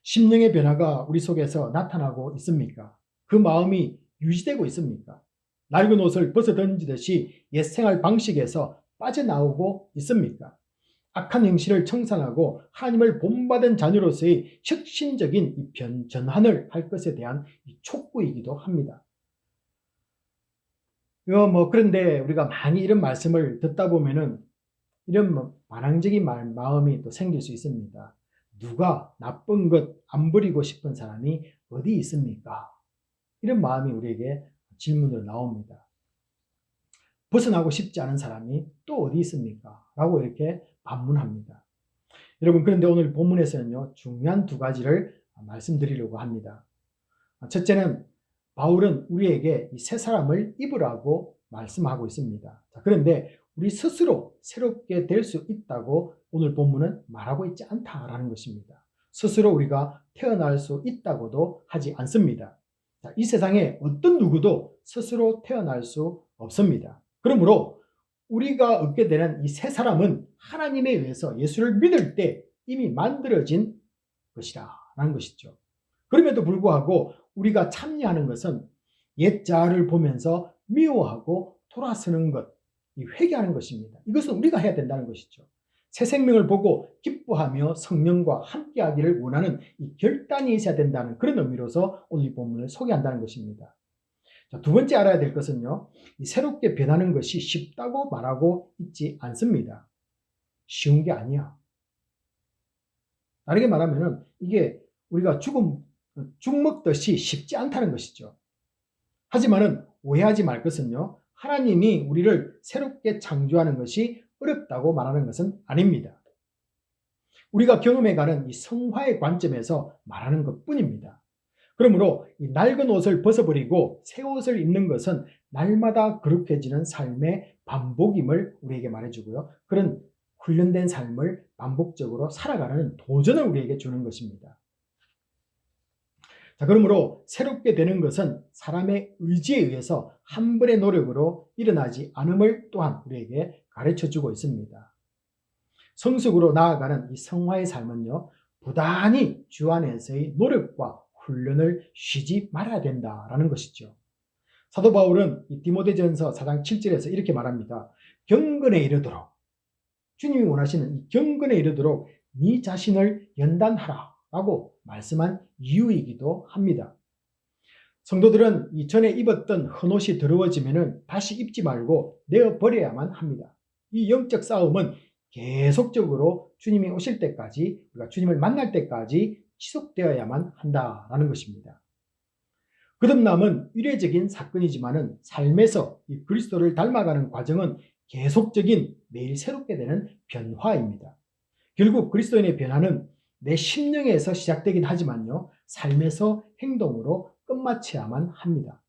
심령의 변화가 우리 속에서 나타나고 있습니까? 그 마음이 유지되고 있습니까? 낡은 옷을 벗어 던지듯이 옛 생활 방식에서 빠져나오고 있습니까? 악한 행실을 청산하고 하나님을 본받은 자녀로서의 혁신적인 전환을 할 것에 대한 촉구이기도 합니다. 그런데 우리가 많이 이런 말씀을 듣다 보면은 이런 반항적인 마음이 또 생길 수 있습니다. 누가 나쁜 것 안 버리고 싶은 사람이 어디 있습니까? 이런 마음이 우리에게 질문으로 나옵니다. 벗어나고 싶지 않은 사람이 또 어디 있습니까? 라고 이렇게 반문합니다. 여러분, 그런데 오늘 본문에서는요, 중요한 두 가지를 말씀드리려고 합니다. 첫째는 바울은 우리에게 이 새 사람을 입으라고 말씀하고 있습니다. 그런데 우리 스스로 새롭게 될 수 있다고 오늘 본문은 말하고 있지 않다라는 것입니다. 스스로 우리가 태어날 수 있다고도 하지 않습니다. 이 세상에 어떤 누구도 스스로 태어날 수 없습니다. 그러므로 우리가 얻게 되는 이 새 사람은 하나님에 의해서 예수를 믿을 때 이미 만들어진 것이라는 것이죠. 그럼에도 불구하고 우리가 참여하는 것은 옛 자아를 보면서 미워하고 돌아서는 것, 이 회개하는 것입니다. 이것은 우리가 해야 된다는 것이죠. 새 생명을 보고 기뻐하며 성령과 함께하기를 원하는 이 결단이 있어야 된다는 그런 의미로서 오늘 이 본문을 소개한다는 것입니다. 자, 두 번째 알아야 될 것은요, 이 새롭게 변하는 것이 쉽다고 말하고 있지 않습니다. 쉬운 게 아니야. 다르게 말하면 이게 우리가 죽 먹듯이 쉽지 않다는 것이죠. 하지만은 오해하지 말 것은요, 하나님이 우리를 새롭게 창조하는 것이 어렵다고 말하는 것은 아닙니다. 우리가 경험해가는 이 성화의 관점에서 말하는 것뿐입니다. 그러므로 이 낡은 옷을 벗어버리고 새 옷을 입는 것은 날마다 거룩해지는 삶의 반복임을 우리에게 말해주고요. 그런 훈련된 삶을 반복적으로 살아가는 도전을 우리에게 주는 것입니다. 자, 그러므로 새롭게 되는 것은 사람의 의지에 의해서 한 번의 노력으로 일어나지 않음을 또한 우리에게 가르쳐주고 있습니다. 성숙으로 나아가는 이 성화의 삶은요, 부단히 주 안에서의 노력과 훈련을 쉬지 말아야 된다라는 것이죠. 사도 바울은 이 디모데전서 4장 7절에서 이렇게 말합니다. 경건에 이르도록, 주님이 원하시는 이 경건에 이르도록 네 자신을 연단하라 라고 말씀한 이유이기도 합니다. 성도들은 이전에 입었던 헌옷이 더러워지면 다시 입지 말고 내어버려야만 합니다. 이 영적 싸움은 계속적으로 주님이 오실 때까지, 우리가 주님을 만날 때까지 지속되어야만 한다라는 것입니다. 거듭남은 이례적인 사건이지만은 삶에서 이 그리스도를 닮아가는 과정은 계속적인 매일 새롭게 되는 변화입니다. 결국 그리스도인의 변화는 내 심령에서 시작되긴 하지만요, 삶에서 행동으로 끝마쳐야만 합니다.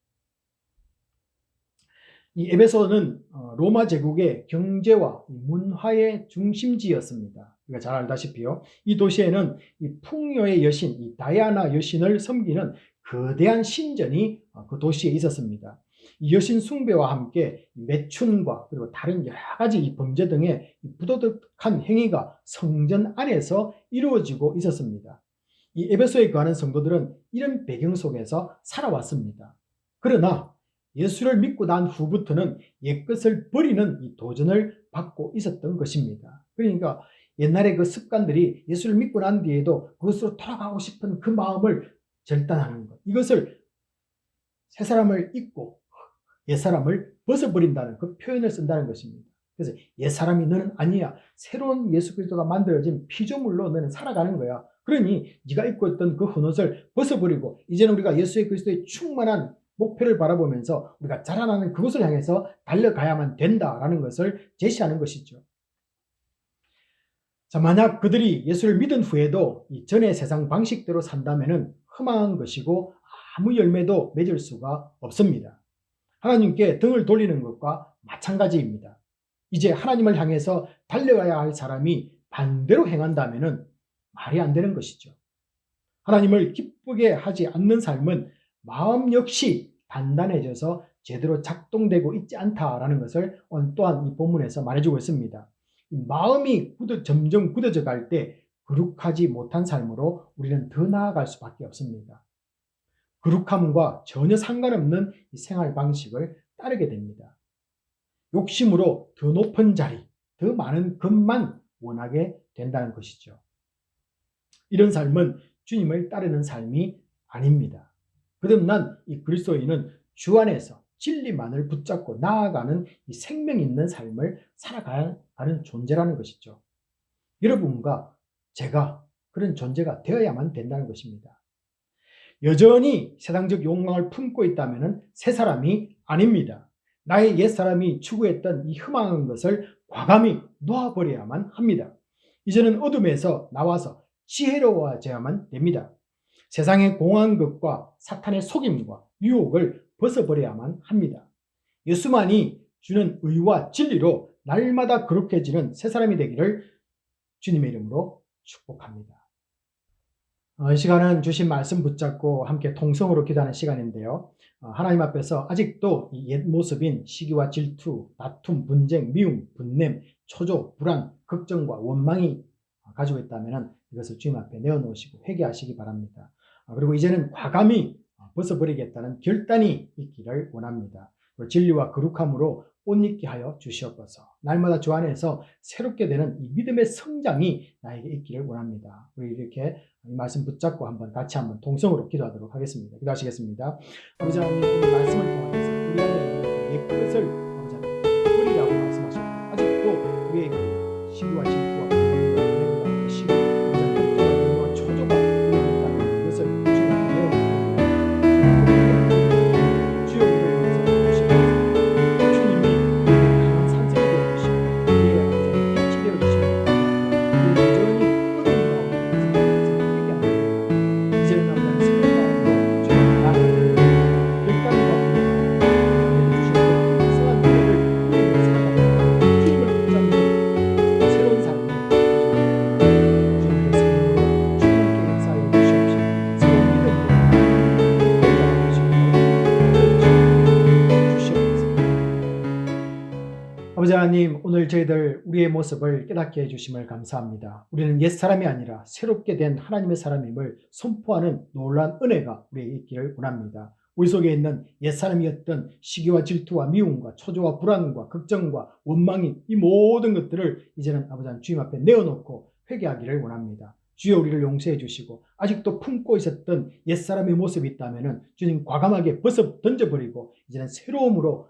이 에베소는 로마 제국의 경제와 문화의 중심지였습니다. 우리가 잘 알다시피요, 이 도시에는 이 풍요의 여신, 이 다이아나 여신을 섬기는 거대한 신전이 그 도시에 있었습니다. 이 여신 숭배와 함께 매춘과 그리고 다른 여러 가지 이 범죄 등의 부도덕한 행위가 성전 안에서 이루어지고 있었습니다. 이 에베소에 거하는 성도들은 이런 배경 속에서 살아왔습니다. 그러나 예수를 믿고 난 후부터는 옛것을 버리는 이 도전을 받고 있었던 것입니다. 그러니까 옛날에 그 습관들이 예수를 믿고 난 뒤에도 그것으로 돌아가고 싶은 그 마음을 절단하는 것, 이것을 새 사람을 잊고 옛 사람을 벗어버린다는 그 표현을 쓴다는 것입니다. 그래서 옛 사람이 너는 아니야, 새로운 예수 그리스도가 만들어진 피조물로 너는 살아가는 거야. 그러니 네가 입고 있던 그 헌옷을 벗어버리고 이제는 우리가 예수의 그리스도의 충만한 목표를 바라보면서 우리가 자라나는 그것을 향해서 달려가야만 된다라는 것을 제시하는 것이죠. 자, 만약 그들이 예수를 믿은 후에도 이 전의 세상 방식대로 산다면은 흠한 것이고 아무 열매도 맺을 수가 없습니다. 하나님께 등을 돌리는 것과 마찬가지입니다. 이제 하나님을 향해서 달려가야 할 사람이 반대로 행한다면은 말이 안 되는 것이죠. 하나님을 기쁘게 하지 않는 삶은 마음 역시 단단해져서 제대로 작동되고 있지 않다라는 것을 또한 이 본문에서 말해주고 있습니다. 마음이 점점 굳어져 갈 때 거룩하지 못한 삶으로 우리는 더 나아갈 수밖에 없습니다. 거룩함과 전혀 상관없는 이 생활 방식을 따르게 됩니다. 욕심으로 더 높은 자리, 더 많은 것만 원하게 된다는 것이죠. 이런 삶은 주님을 따르는 삶이 아닙니다. 거듭난 이 그리스도인은 주 안에서 진리만을 붙잡고 나아가는 이 생명 있는 삶을 살아가는 존재라는 것이죠. 여러분과 제가 그런 존재가 되어야만 된다는 것입니다. 여전히 세상적 욕망을 품고 있다면 새 사람이 아닙니다. 나의 옛 사람이 추구했던 이 흠한 것을 과감히 놓아버려야만 합니다. 이제는 어둠에서 나와서 지혜로워져야만 됩니다. 세상의 공허한 것과 사탄의 속임과 유혹을 벗어버려야만 합니다. 예수만이 주는 의와 진리로 날마다 거룩해지는 새 사람이 되기를 주님의 이름으로 축복합니다. 이 시간은 주신 말씀 붙잡고 함께 통성으로 기도하는 시간인데요. 하나님 앞에서 아직도 이 옛 모습인 시기와 질투, 다툼, 분쟁, 미움, 분냄, 초조, 불안, 걱정과 원망이 가지고 있다면 이것을 주님 앞에 내어놓으시고 회개하시기 바랍니다. 그리고 이제는 과감히 벗어버리겠다는 결단이 있기를 원합니다. 진리와 거룩함으로 옷 입게 하여 주시옵소서. 날마다 주 안에서 새롭게 되는 이 믿음의 성장이 나에게 있기를 원합니다. 우리 이렇게 이 말씀 붙잡고 같이 한번 동성으로 기도하도록 하겠습니다. 기도하시겠습니다. 아버지 하나님, 오늘 말씀을 통해서 우리 안에 있는 옛 것을 아버지 하나님 버리라고 말씀하셨고, 아직도 우리의 시기와 질투와 불만과 시기, 걱정과 초조가 있다는 것을 주님께 내어놓습니다. 주여 우리를 주시옵소서. 주님이 강한 산성이 되어주시고 우리의 빛이 되어주시고 우리 여전히 어둠 가운데 이제는 남자는 새로운 마음으로 주님 나아가는 결단과 해주시고 이상한 미래를 우리에게 생각하며 주님을 붙잡는 새로운 삶이 주님의 성령으로 주님께 역사하여 주시옵시고 새로운 믿음으로 주시옵소서. 아버지 하나님, 오늘 저희들 우리의 모습을 깨닫게 해주심을 감사합니다. 우리는 옛 사람이 아니라 새롭게 된 하나님의 사람임을 선포하는 놀라운 은혜가 우리에게 있기를 원합니다. 우리 속에 있는 옛사람이었던 시기와 질투와 미움과 초조와 불안과 걱정과 원망이 이 모든 것들을 이제는 아버지 하나님 주님 앞에 내어놓고 회개하기를 원합니다. 주여 우리를 용서해 주시고 아직도 품고 있었던 옛사람의 모습이 있다면 주님 과감하게 벗어 던져버리고 이제는 새로움으로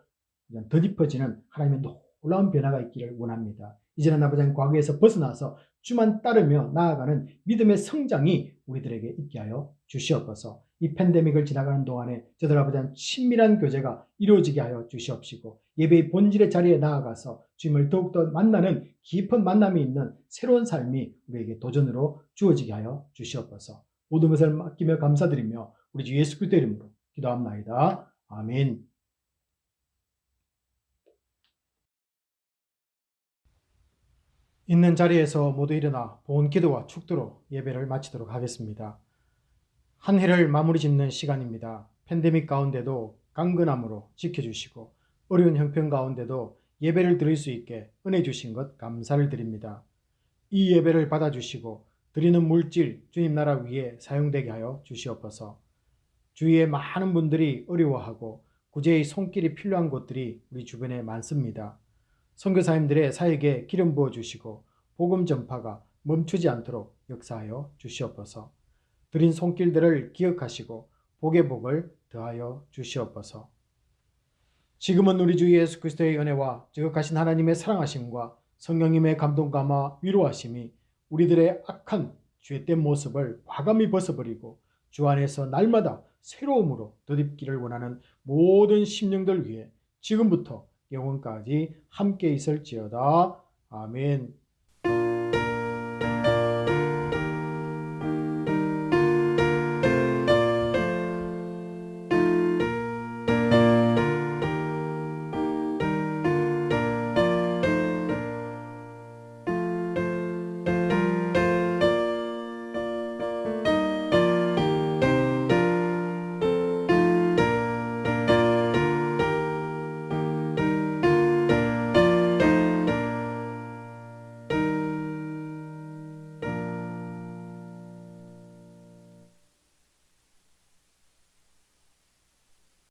덧입혀지는 하나님의 놀라운 변화가 있기를 원합니다. 이제는 아버지 하나님 과거에서 벗어나서 주만 따르며 나아가는 믿음의 성장이 우리들에게 있게 하여 주시옵소서. 이 팬데믹을 지나가는 동안에 저들 아버지 하나님 친밀한 교제가 이루어지게 하여 주시옵시고 예배의 본질의 자리에 나아가서 주님을 더욱더 만나는 깊은 만남이 있는 새로운 삶이 우리에게 도전으로 주어지게 하여 주시옵소서. 모든 것을 맡기며 감사드리며 우리 주 예수 그리스도의 이름으로 기도합나이다. 아멘. 있는 자리에서 모두 일어나 본 기도와 축도로 예배를 마치도록 하겠습니다. 한 해를 마무리 짓는 시간입니다. 팬데믹 가운데도 강건함으로 지켜주시고 어려운 형편 가운데도 예배를 드릴 수 있게 은혜 주신 것 감사를 드립니다. 이 예배를 받아주시고 드리는 물질 주님 나라 위에 사용되게 하여 주시옵소서. 주위에 많은 분들이 어려워하고 구제의 손길이 필요한 곳들이 우리 주변에 많습니다. 선교사님들의 사역에 기름 부어주시고 복음 전파가 멈추지 않도록 역사하여 주시옵소서. 드린 손길들을 기억하시고 복의 복을 더하여 주시옵소서. 지금은 우리 주 예수 그리스도의 은혜와 지극하신 하나님의 사랑하심과 성령님의 감동감화 위로하심이 우리들의 악한 죄된 모습을 과감히 벗어버리고 주 안에서 날마다 새로움으로 덧입기를 원하는 모든 심령들 위해 지금부터 영원까지 함께 있을지어다. 아멘.